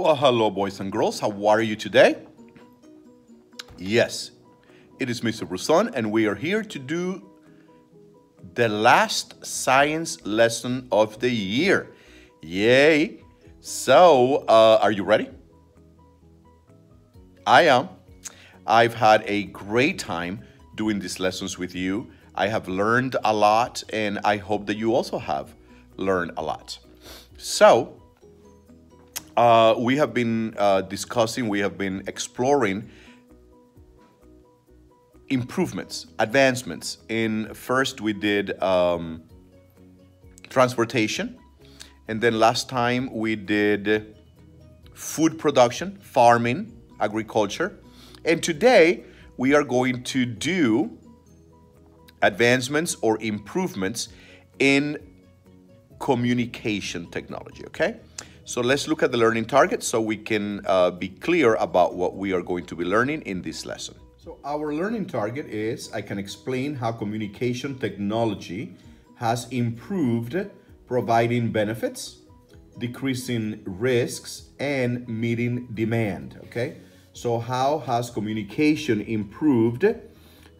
Well, hello, boys and girls. How are you today? Yes, it is Mr. Broussard, and we are here to do the last science lesson of the year. Yay! So, are you ready? I am. I've had a great time doing these lessons with you. I have learned a lot, and I hope that you also have learned a lot. So, we have been discussing, we have been exploring improvements, advancements. First we did transportation, and then last time we did food production, farming, agriculture. And today we are going to do advancements or improvements in communication technology, okay? So let's look at the learning targets so we can be clear about what we are going to be learning in this lesson. So our learning target is, I can explain how communication technology has improved providing benefits, decreasing risks, and meeting demand, okay? So how has communication improved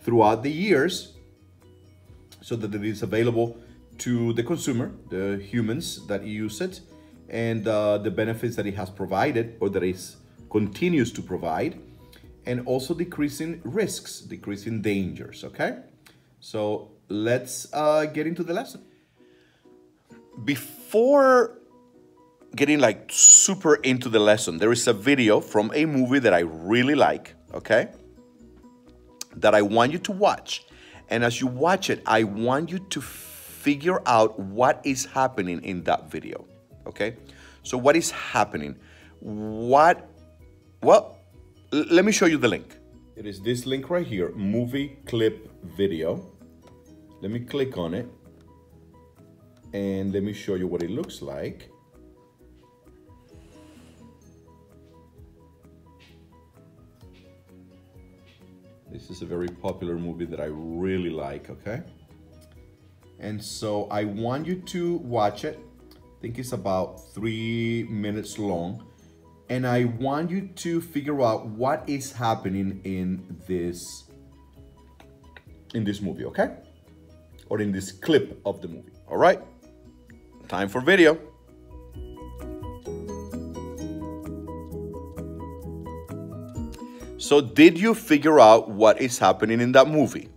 throughout the years so that it is available to the consumer, the humans that use it, and the benefits that it has provided or that it continues to provide, and also decreasing risks, decreasing dangers, okay? So let's get into the lesson. Before getting like super into the lesson, there is a video from a movie that I really like, okay? That I want you to watch. And as you watch it, I want you to figure out what is happening in that video. Okay, so what is happening? Well, let me show you the link. It is this link right here, movie clip video. Let me click on it and let me show you what it looks like. This is a very popular movie that I really like, okay? And so I want you to watch it. I think it's about 3 minutes long, and I want you to figure out what is happening in this movie, okay? Or in this clip of the movie. All right, time for video. So did you figure out what is happening in that movie?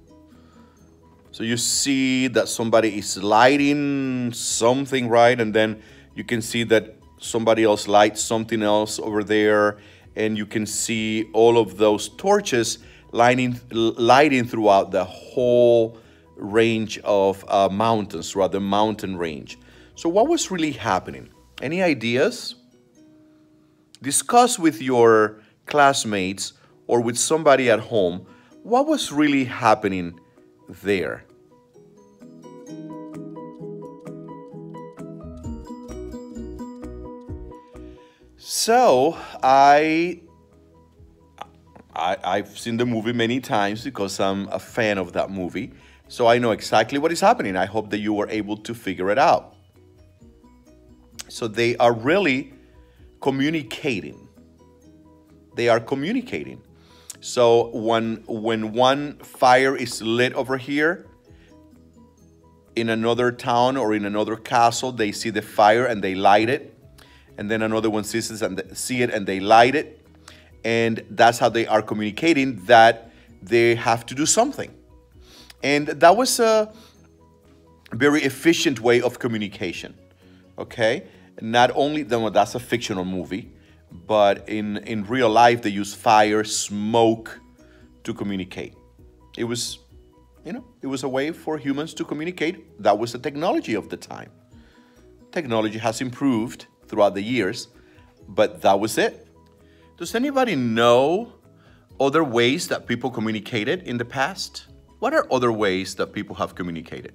So you see that somebody is lighting something, right? And then you can see that somebody else lights something else over there. And you can see all of those torches lighting throughout the whole range of mountains, throughout the mountain range. So what was really happening? Any ideas? Discuss with your classmates or with somebody at home what was really happening there. So I've seen the movie many times because I'm a fan of that movie. So I know exactly what is happening. I hope that you were able to figure it out. So they are really communicating. They are communicating. So when one fire is lit over here in another town or in another castle, they see the fire and they light it. And then another one sees it and they light it. And that's how they are communicating that they have to do something. And that was a very efficient way of communication, okay? Not only, that's a fictional movie, but in real life, they use fire, smoke to communicate. It was, it was a way for humans to communicate. That was the technology of the time. Technology has improved throughout the years, but that was it. Does anybody know other ways that people communicated in the past? What are other ways that people have communicated?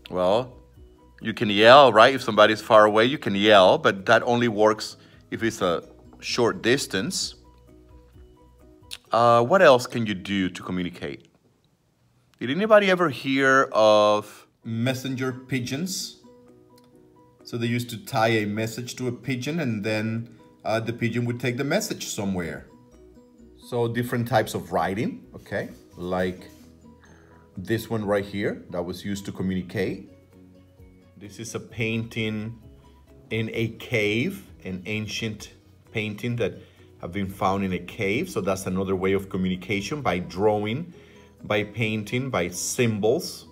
Well, you can yell, right? If somebody's far away, you can yell, but that only works if it's a short distance. What else can you do to communicate? Did anybody ever hear of messenger pigeons? So they used to tie a message to a pigeon, and then the pigeon would take the message somewhere. So different types of writing, okay? Like this one right here that was used to communicate. This is a painting in a cave, an ancient painting that have been found in a cave. So that's another way of communication, by drawing, by painting, by symbols.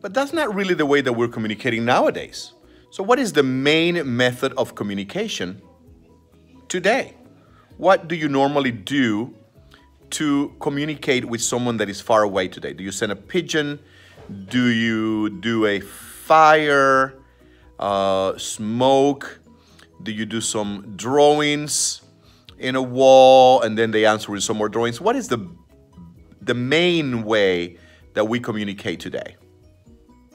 But that's not really the way that we're communicating nowadays. So what is the main method of communication today? What do you normally do to communicate with someone that is far away today? Do you send a pigeon? Do you do a fire, smoke? Do you do some drawings in a wall and then they answer with some more drawings? What is the main way that we communicate today?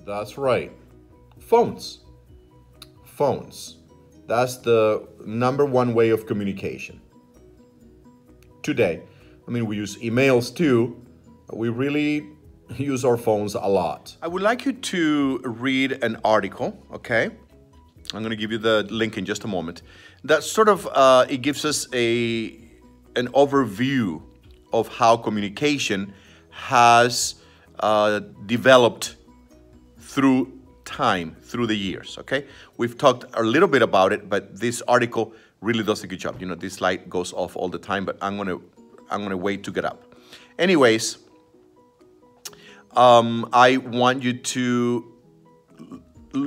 That's right. Phones. Phones. That's the #1 way of communication today. I mean, we use emails too. We really use our phones a lot. I would like you to read an article, okay? I'm going to give you the link in just a moment. That sort of, it gives us an overview of how communication has developed through time, through the years, okay? We've talked a little bit about it, but this article really does a good job. You know, this light goes off all the time, but I'm gonna wait to get up. Anyways, I want you to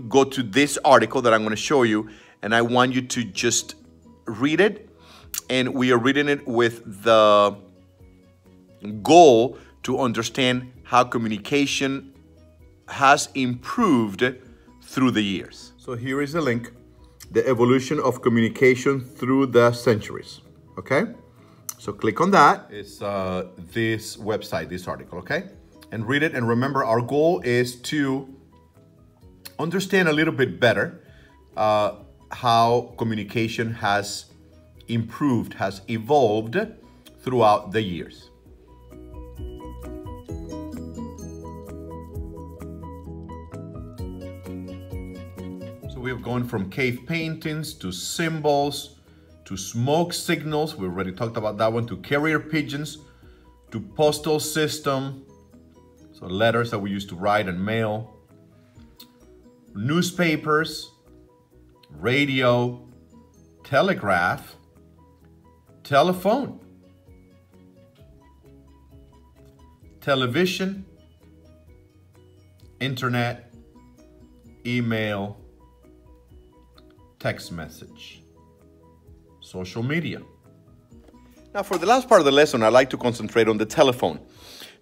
go to this article that I'm going to show you, and I want you to just read it. And we are reading it with the goal to understand how communication has improved through the years. So here is the link, the evolution of communication through the centuries, okay? So click on that. It's this website, this article, okay? And read it, and remember, our goal is to understand a little bit better how communication has improved, has evolved throughout the years. So we have gone from cave paintings to symbols, to smoke signals, we already talked about that one, to carrier pigeons, to postal system, so letters that we used to write and mail, newspapers, radio, telegraph, telephone, television, internet, email, text message, social media. Now, for the last part of the lesson, I'd like to concentrate on the telephone,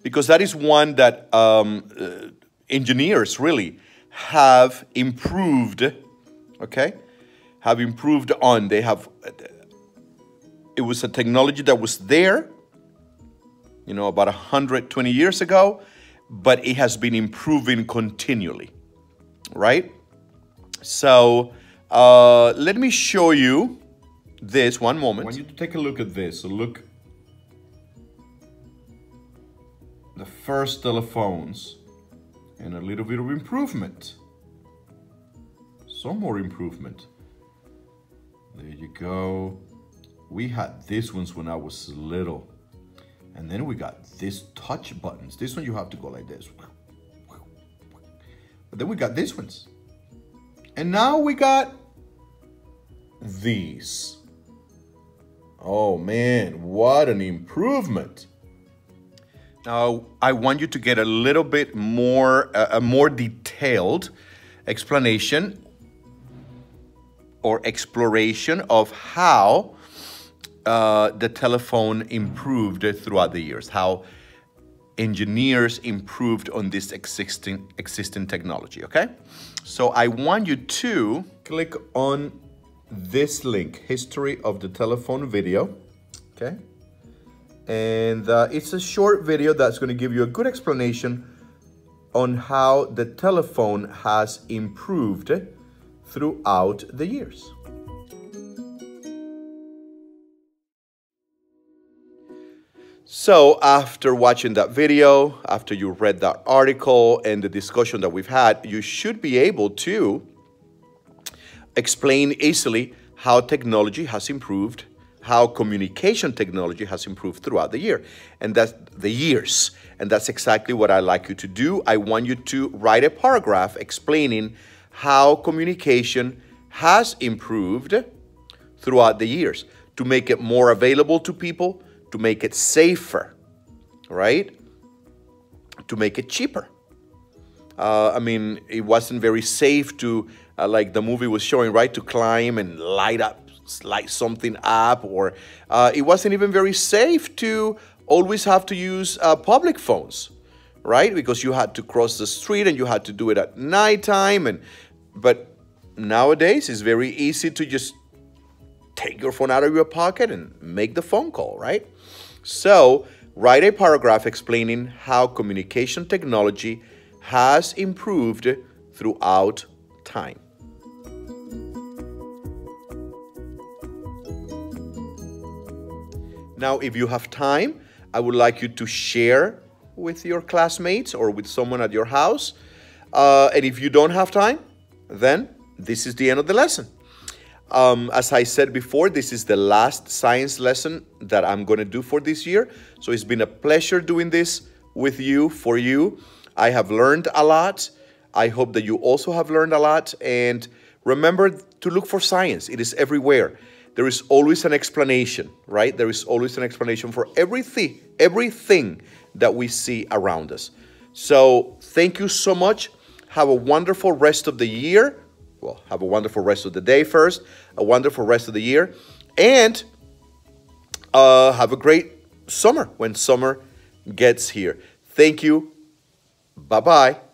because that is one that engineers really have improved, okay? Have improved on. They have, it was a technology that was there, you know, about 120 years ago, but it has been improving continually, right? So let me show you this one moment. I want you to take a look at this. So look, the first telephones, and a little bit of improvement. Some more improvement. There you go. We had these ones when I was little. And then we got these touch buttons. This one you have to go like this. But then we got these ones. And now we got these. Oh man, what an improvement. Now, I want you to get a little bit more, a more detailed explanation or exploration of how the telephone improved throughout the years, how engineers improved on this existing technology, okay? So I want you to click on this link, History of the Telephone video, okay? And it's a short video that's going to give you a good explanation on how the telephone has improved throughout the years. So after watching that video, after you read that article and the discussion that we've had, you should be able to explain easily how technology has improved, how communication technology has improved throughout the year, and that's the years. And that's exactly what I like you to do. I want you to write a paragraph explaining how communication has improved throughout the years to make it more available to people, to make it safer, right? To make it cheaper. I mean, it wasn't very safe to, like the movie was showing, right, to climb and light something up, or it wasn't even very safe to always have to use public phones, right? Because you had to cross the street and you had to do it at nighttime. But nowadays, it's very easy to just take your phone out of your pocket and make the phone call, right? So write a paragraph explaining how communication technology has improved throughout time. Now, if you have time, I would like you to share with your classmates or with someone at your house. And if you don't have time, then this is the end of the lesson. As I said before, this is the last science lesson that I'm going to do for this year. So it's been a pleasure doing this with you, for you. I have learned a lot. I hope that you also have learned a lot. And remember to look for science. It is everywhere. There is always an explanation, right? There is always an explanation for everything that we see around us. So thank you so much. Have a wonderful rest of the year. Well, have a wonderful rest of the day first, a wonderful rest of the year, and have a great summer when summer gets here. Thank you. Bye-bye.